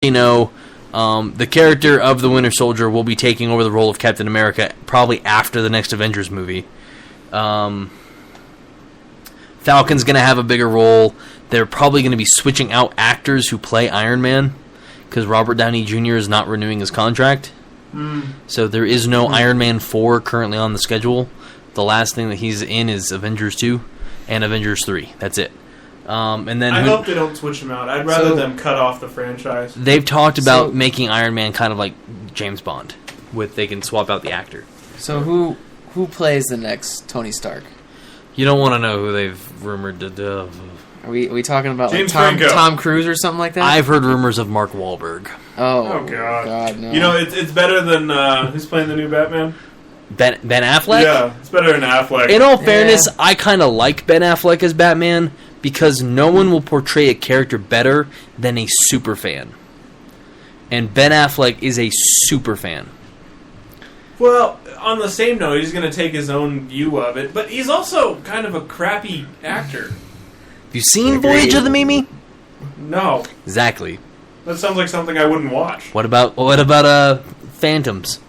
you know, the character of the Winter Soldier will be taking over the role of Captain America probably after the next Avengers movie. Falcon's going to have a bigger role. They're probably going to be switching out actors who play Iron Man because Robert Downey Jr. is not renewing his contract. So there is no Iron Man 4 currently on the schedule. The last thing that he's in is Avengers 2 and Avengers 3. That's it. And then I hope they don't switch him out. I'd rather them cut off the franchise. They've talked about making Iron Man kind of like James Bond, with they can swap out the actor. So who plays the next Tony Stark? You don't want to know who they've rumored to do. Are we talking about James like Tom Cruise or something like that? I've heard rumors of Mark Wahlberg. Oh God, no. You know, it's better than who's playing the new Batman? Ben Affleck? Yeah, it's better than Affleck. In all fairness, I kind of like Ben Affleck as Batman because no one will portray a character better than a super fan. And Ben Affleck is a super fan. Well, on the same note, he's going to take his own view of it, but he's also kind of a crappy actor. Have you seen Voyage of the Mimi? No. Exactly. That sounds like something I wouldn't watch. What about Phantoms?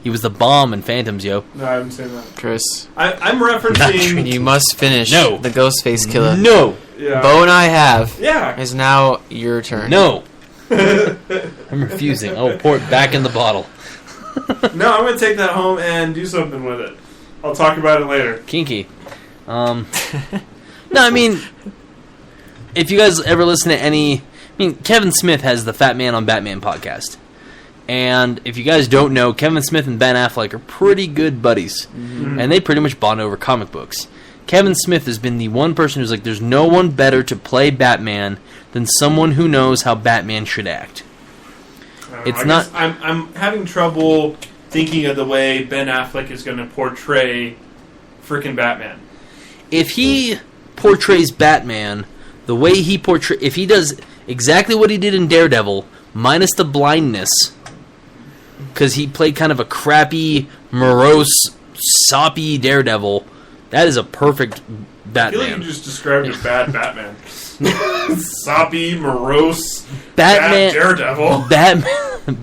He was the bomb in Phantoms, yo. No, I haven't seen that. Chris, I'm referencing... You must finish the Ghostface Killah. No. Yeah. Bo and I have. Yeah. It's now your turn. No. I'm refusing. Oh, pour it back in the bottle. No, I'm going to take that home and do something with it. I'll talk about it later. Kinky. No, I mean, if you guys ever listen to any... I mean, Kevin Smith has the Fat Man on Batman podcast. And if you guys don't know, Kevin Smith and Ben Affleck are pretty good buddies. Mm-hmm. And they pretty much bond over comic books. Kevin Smith has been the one person who's like, there's no one better to play Batman than someone who knows how Batman should act. It's not. I'm having trouble thinking of the way Ben Affleck is going to portray freaking Batman. If he portrays Batman the way he if he does exactly what he did in Daredevil, minus the blindness, because he played kind of a crappy, morose, soppy Daredevil, that is a perfect Batman. I feel like you just described a bad Batman. Soppy, morose, Batman, bad Daredevil.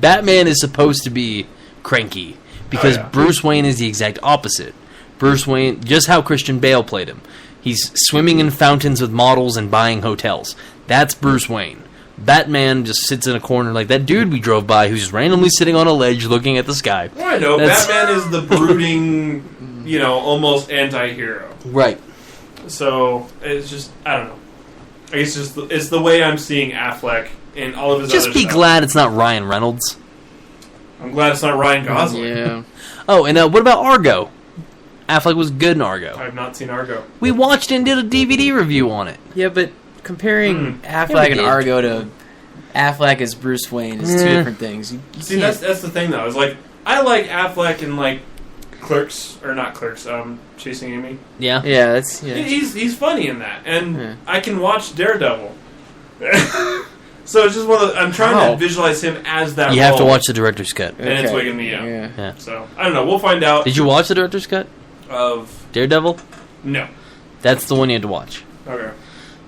Batman is supposed to be cranky because Bruce Wayne is the exact opposite. Bruce Wayne, just how Christian Bale played him. He's swimming in fountains with models and buying hotels. That's Bruce Wayne. Batman just sits in a corner like that dude we drove by who's randomly sitting on a ledge looking at the sky. Well, I know. Batman is the brooding, almost anti-hero. Right. So, it's just, I don't know. I guess it's the way I'm seeing Affleck in all of his other stuff. Just be glad it's not Ryan Reynolds. I'm glad it's not Ryan Gosling. Yeah. Oh, and what about Argo? Affleck was good in Argo. I have not seen Argo. We watched and did a DVD review on it. Yeah, but comparing Affleck and Argo to Affleck as Bruce Wayne is two different things. You See, that's the thing, though. Is like, I like Affleck in, like, Clerks, or not Clerks, Chasing Amy. Yeah. Yeah, that's... Yeah. He's funny in that, and I can watch Daredevil. So it's just one of I'm trying to visualize him as that You role. have to watch the director's cut. And it's wigging me out. Yeah. So, I don't know. We'll find out. Did you watch the director's cut? Of Daredevil? No. That's the one you had to watch. Okay.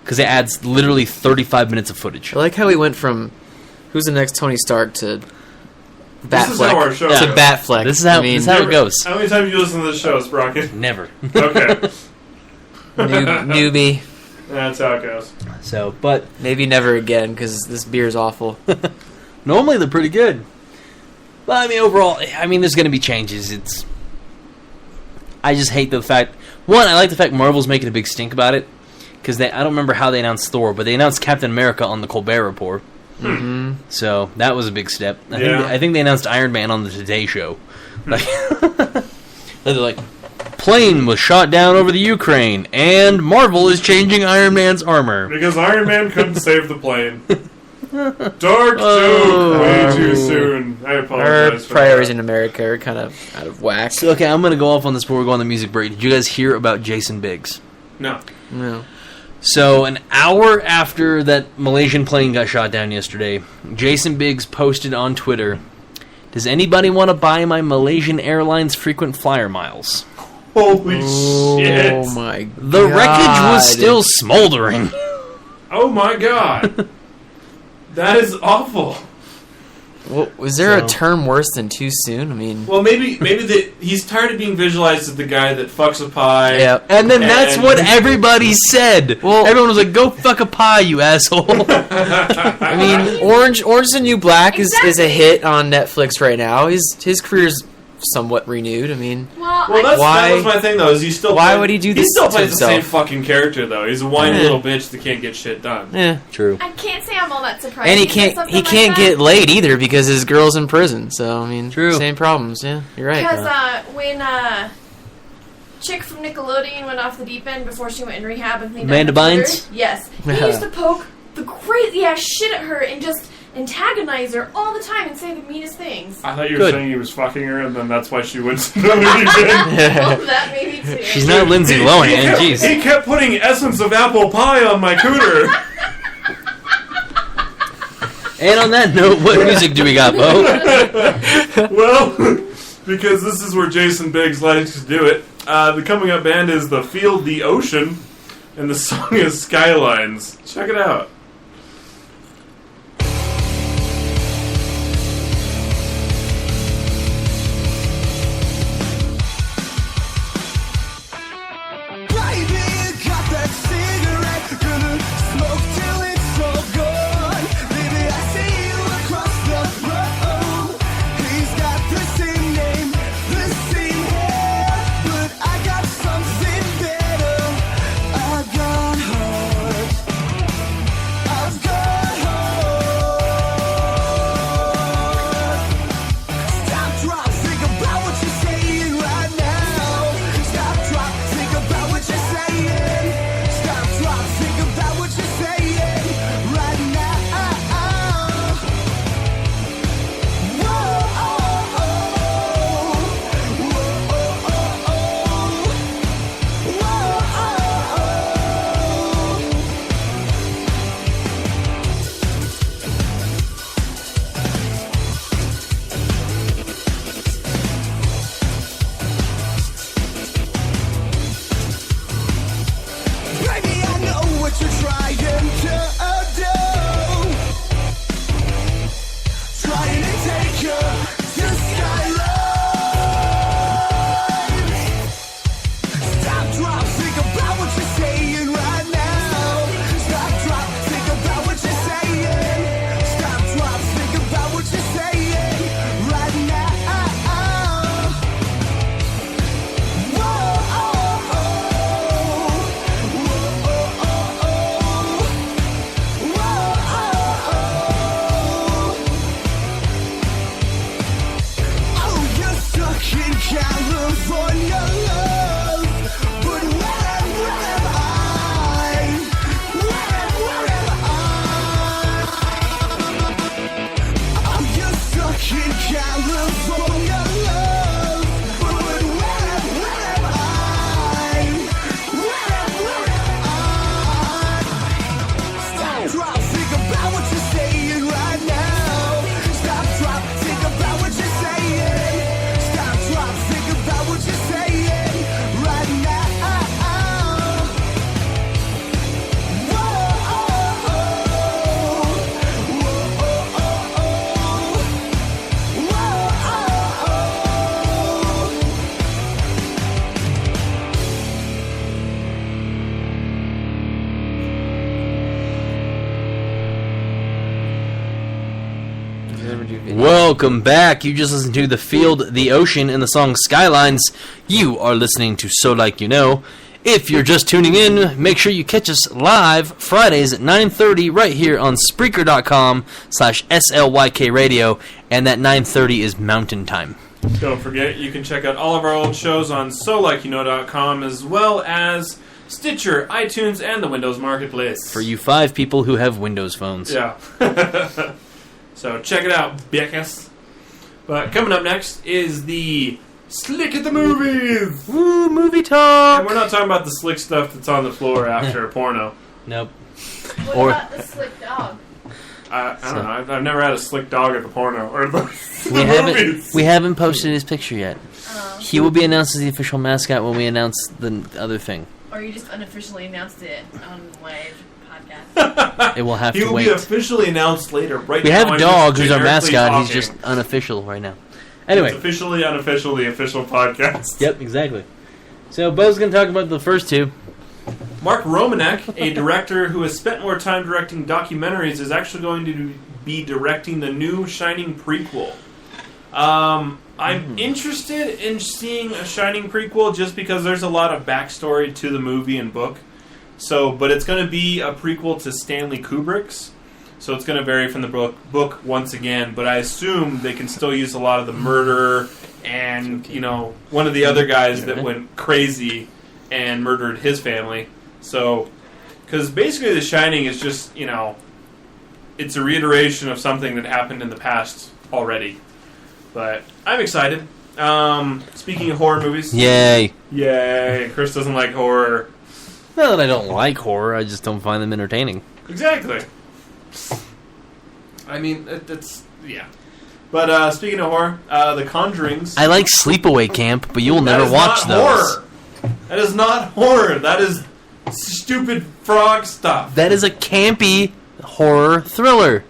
Because it adds literally 35 minutes of footage. I like how we went from who's the next Tony Stark to Batfleck. This is how our show to goes. Batfleck. This is how it goes. How many times do you listen to this show, Sprocket? Never. Okay. Newbie. That's how it goes. So, but maybe never again because this beer's awful. Normally they're pretty good. But I mean, overall, there's going to be changes. I just hate the fact. One, I like the fact Marvel's making a big stink about it because I don't remember how they announced Thor, but they announced Captain America on the Colbert Report. Mm-hmm. So that was a big step. I think they announced Iron Man on the Today Show. Like, they're like, plane was shot down over the Ukraine, and Marvel is changing Iron Man's armor Because Iron Man couldn't save the plane. Dark joke, way too soon. I apologize. Our priorities in America are kind of out of whack. So, okay, I'm going to go off on this before we go on the music break. Did you guys hear about Jason Biggs? No. So, an hour after that Malaysian plane got shot down yesterday, Jason Biggs posted on Twitter, "Does anybody want to buy my Malaysian Airlines frequent flyer miles?" Holy shit. Oh my god. The wreckage was still smoldering. Oh my god. That is awful. Well, was there a term worse than too soon? I mean... Well, maybe he's tired of being visualized as the guy that fucks a pie. Yeah. And then that's what everybody said. Well, everyone was like, go fuck a pie, you asshole. I mean, Orange is the New Black is a hit on Netflix right now. His career's somewhat renewed. I mean, that was my thing though. Is why would he do this? He still plays to the same fucking character though. He's a whiny little bitch that can't get shit done. Yeah, true. I can't say I'm all that surprised. And he can't get laid either because his girl's in prison. So I mean, true. Same problems. Yeah, you're right. Because when chick from Nickelodeon went off the deep end before she went in rehab and cleaned Amanda Bynes? Yes, he used to poke the crazy ass shit at her and just antagonize her all the time and say the meanest things. I thought you were saying he was fucking her and then that's why she went to the deep that maybe too. She's not Lindsay Lohan, jeez. He kept putting essence of apple pie on my cooter. And on that note, what music do we got, Bo? Well, because this is where Jason Biggs likes to do it, the coming up band is The Field, the Ocean, and the song is Skylines. Check it out. Welcome back. You just listened to The Field, the Ocean, and the song Skylines. You are listening to So Like You Know. If you're just tuning in, make sure you catch us live Fridays at 9:30 right here on Spreaker.com/SLYK Radio, and that 9:30 is Mountain Time. Don't forget, you can check out all of our old shows on SoLikeYouKnow.com as well as Stitcher, iTunes, and the Windows Marketplace. For you 5 people who have Windows phones. Yeah. So check it out, Beckus. But coming up next is the Slick at the Movies! Woo, movie talk! And we're not talking about the slick stuff that's on the floor after a porno. Nope. What about the slick dog? I don't know. I've never had a slick dog at the porno. Or the movies. We haven't posted his picture yet. He will be announced as the official mascot when we announce the other thing. Or you just unofficially announced it on live podcast. podcast. It will have He to will wait. be officially announced later. Right We now, have I'm Dog, just who's our generically mascot. He's talking. just unofficial right now. It's Anyway. officially, unofficially, official podcast. Yep, exactly. So, Bo's going to talk about the first two. Mark Romanek, a director who has spent more time directing documentaries, is actually going to be directing the new Shining prequel. I'm interested in seeing a Shining prequel just because there's a lot of backstory to the movie and book. So, but it's going to be a prequel to Stanley Kubrick's. So it's going to vary from the book once again, but I assume they can still use a lot of the murder and, one of the other guys that went crazy and murdered his family. So, because basically The Shining is just, it's a reiteration of something that happened in the past already. But I'm excited. Speaking of horror movies. Yay. Yay. Chris doesn't like horror. Not that I don't like horror, I just don't find them entertaining. Exactly. I mean, it's yeah. But speaking of horror, The Conjurings. I like Sleepaway Camp, but you'll never watch those. Horror. That is not horror. That is stupid frog stuff. That is a campy horror thriller.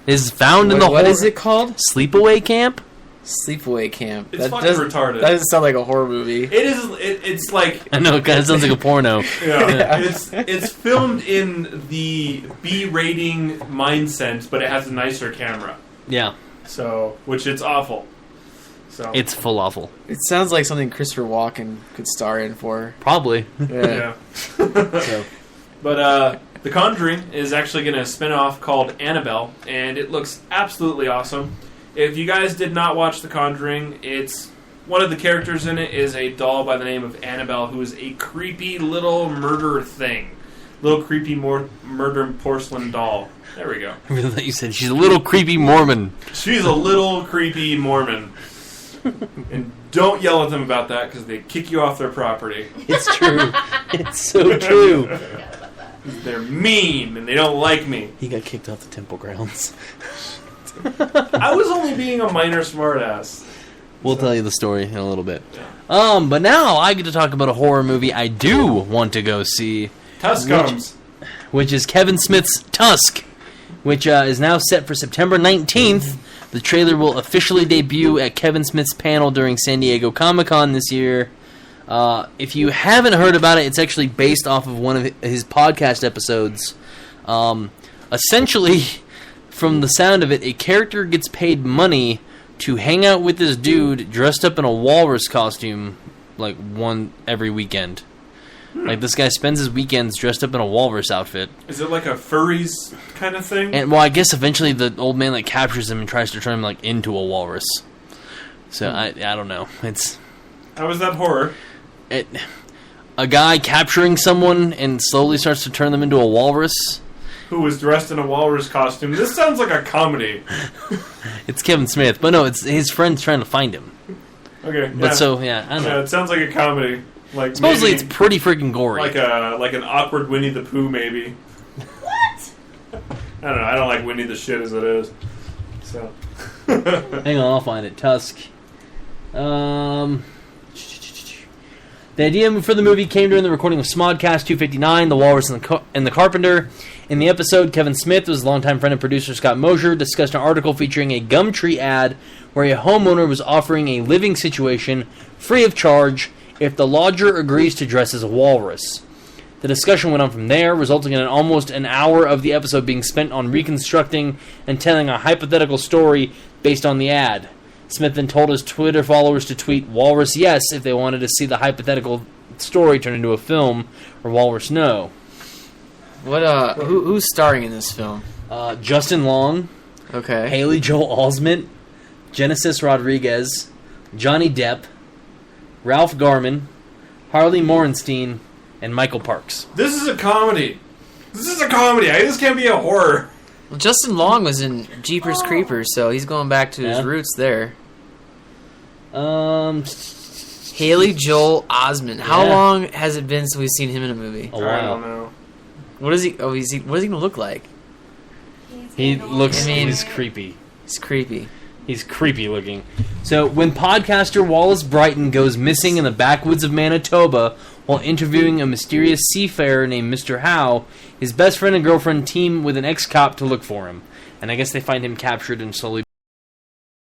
It is found in the What horror. is it called? Sleepaway Camp? Sleepaway Camp. It's fucking retarded. That doesn't sound like a horror movie. It is. It's like. I know, it kind of sounds like a porno. Yeah, it's filmed in the B rating mind sense, but it has a nicer camera. Yeah. So, which it's awful. So It's full awful. It sounds like something Christopher Walken could star in for. Probably. Yeah. So, But The Conjuring is actually going to spin off called Annabelle, and it looks absolutely awesome. If you guys did not watch The Conjuring, it's one of the characters in it is a doll by the name of Annabelle, who is a creepy little murder thing. Little creepy murder porcelain doll. There we go. I really thought you said she's a little creepy Mormon. She's a little creepy Mormon. And don't yell at them about that, because they kick you off their property. It's true. It's so true. They're mean, and they don't like me. He got kicked off the temple grounds. I was only being a minor smartass. We'll tell you the story in a little bit. But now I get to talk about a horror movie I do want to go see. Tusk comes. Which is Kevin Smith's Tusk, which is now set for September 19th. The trailer will officially debut at Kevin Smith's panel during San Diego Comic-Con this year. If you haven't heard about it, it's actually based off of one of his podcast episodes. Essentially, from the sound of it, a character gets paid money to hang out with this dude dressed up in a walrus costume, like one every weekend. Like, this guy spends his weekends dressed up in a walrus outfit. Is it like a furries kind of thing? And, well, I guess eventually the old man, like, captures him and tries to turn him, like, into a walrus. So, I don't know. It's... How is that horror? A guy capturing someone and slowly starts to turn them into a walrus. Who was dressed in a walrus costume. This sounds like a comedy. It's Kevin Smith. But no, it's his friends trying to find him. Okay, yeah. But so, yeah, I don't know. Yeah, it sounds like a comedy. Like Supposedly maybe it's pretty freaking gory. like an awkward Winnie the Pooh, maybe. What? I don't know. I don't like Winnie the shit as it is. So. Hang on, I'll find it. Tusk. The idea for the movie came during the recording of Smodcast 259, The Walrus and the Carpenter. In the episode, Kevin Smith, who's a longtime friend of producer Scott Mosier, discussed an article featuring a Gumtree ad where a homeowner was offering a living situation free of charge if the lodger agrees to dress as a walrus. The discussion went on from there, resulting in almost an hour of the episode being spent on reconstructing and telling a hypothetical story based on the ad. Smith then told his Twitter followers to tweet Walrus yes if they wanted to see the hypothetical story turn into a film, or Walrus no. What? Who's starring in this film? Justin Long, Okay. Haley Joel Osment, Genesis Rodriguez, Johnny Depp, Ralph Garman, Harley Morenstein, and Michael Parks. This is a comedy. This is a comedy. This can't be a horror. Well, Justin Long was in Jeepers Creepers, so he's going back to his roots there. Haley Joel Osment. How long has it been since we've seen him in a movie? A while. I don't know. What is he? Oh, what is he gonna look like? He looks. I mean- He's creepy. He's creepy. He's creepy looking. So, when podcaster Wallace Brighton goes missing in the backwoods of Manitoba, while interviewing a mysterious seafarer named Mr. Howe. His best friend and girlfriend team with an ex-cop to look for him. And I guess they find him captured and slowly